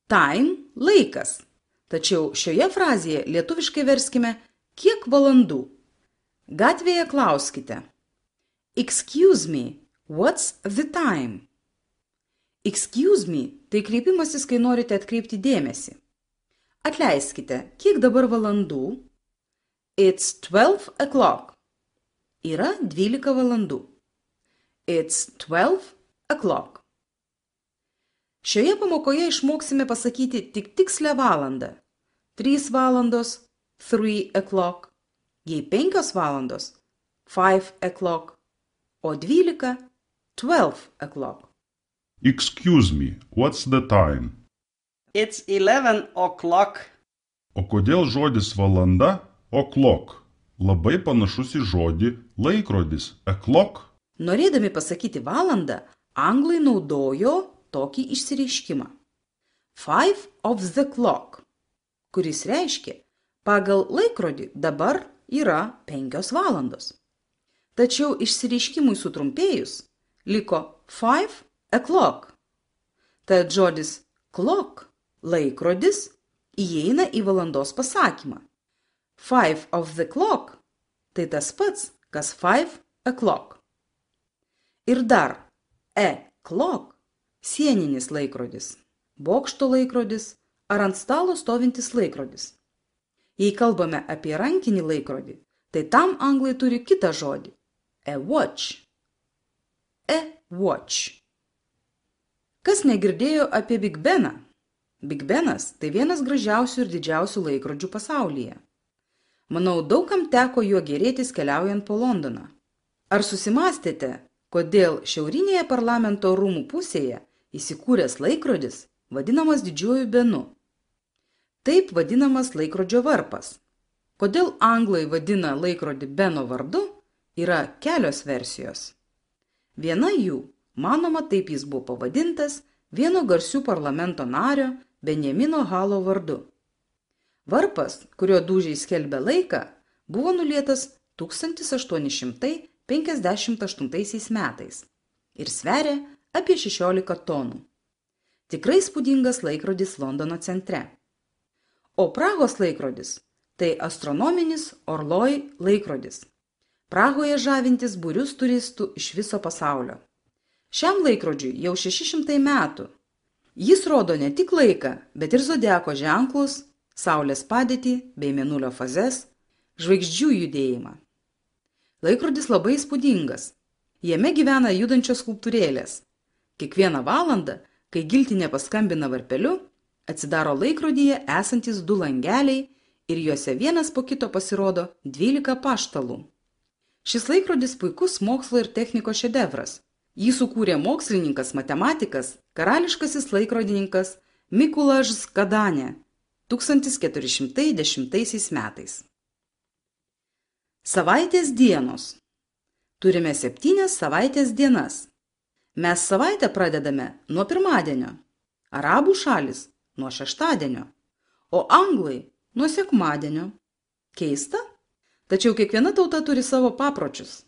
Time – laikas. Tačiau šioje frazėje lietuviškai verskime kiek valandų. Gatvėje klauskite. Excuse me, what's the time? Excuse me – tai kreipimasis, kai norite atkreipti dėmesį. Atleiskite, kiek dabar valandų? It's 12 o'clock. Yra 12 valandų. It's 12 o'clock. Šioje pamokoje išmoksime pasakyti tik tikslę valandą. 3 valandos, 3 o'clock. Jei 5 valandos, 5 o'clock. O 12, 12 o'clock. Excuse me, what's the time? It's 11 o'clock. O kodėl žodis valanda o'clock labai panašus į žodį laikrodis o'clock? Norėdami pasakyti valandą, anglai naudojo tokį išsireiškimą. 5 of the clock, kuris reiškia, pagal laikrodį dabar yra 5 valandos. Tačiau išsireiškimui sutrumpėjus liko 5 o'clock. Tad žodis clock, laikrodis, įeina į valandos pasakymą. 5 of the clock tai tas pats, kas 5 o'clock. Ir dar clock, sieninis laikrodis, bokšto laikrodis ar ant stalo stovintis laikrodis. Jei kalbame apie rankinį laikrodį, tai tam anglai turi kitą žodį – a watch. A watch. Kas negirdėjo apie Big Beną? Big Benas tai vienas gražiausių ir didžiausių laikrodžių pasaulyje. Manau, daugam teko juo gėrėtis keliaujant po Londoną. Ar susimąstėte, kodėl šiaurinėje parlamento rūmų pusėje įsikūręs laikrodis vadinamas Didžiuoju Benu? Taip vadinamas laikrodžio varpas. Kodėl anglai vadina laikrodį Beno vardu, yra kelios versijos. Viena jų, manoma, taip jis buvo pavadintas vieno garsių parlamento nario Benjamino Halo vardu. Varpas, kurio dūžiai skelbia laiką, buvo nulietas 1858 metais ir sveria apie 16 tonų. Tikrai spūdingas laikrodis Londono centre. O Prahos laikrodis tai astronominis Orloj laikrodis. Prahoje žavintis būrius turistų iš viso pasaulio. Šiam laikrodžiui jau 600 metų. Jis rodo ne tik laiką, bet ir zodiako ženklus, saulės padėtį bei mėnulio fazes, žvaigždžių judėjimą. Laikrodis labai įspūdingas. Jame gyvena judančios skulptūrėlės. Kiekvieną valandą, kai giltinė paskambina varpeliu, atsidaro laikrodyje esantis 2 langeliai ir juose vienas po kito pasirodo 12 paštalų. Šis laikrodis puikus mokslo ir technikos šedevras. Jį sukūrė mokslininkas, matematikas, karališkasis laikrodininkas Mikulaš Skadanė 1410 metais. Savaitės dienos. Turime 7 savaitės dienas. Mes savaitę pradedame nuo pirmadienio, arabų šalis nuo šeštadienio, o anglai nuo sekmadienio. Keista? Tačiau kiekviena tauta turi savo papročius.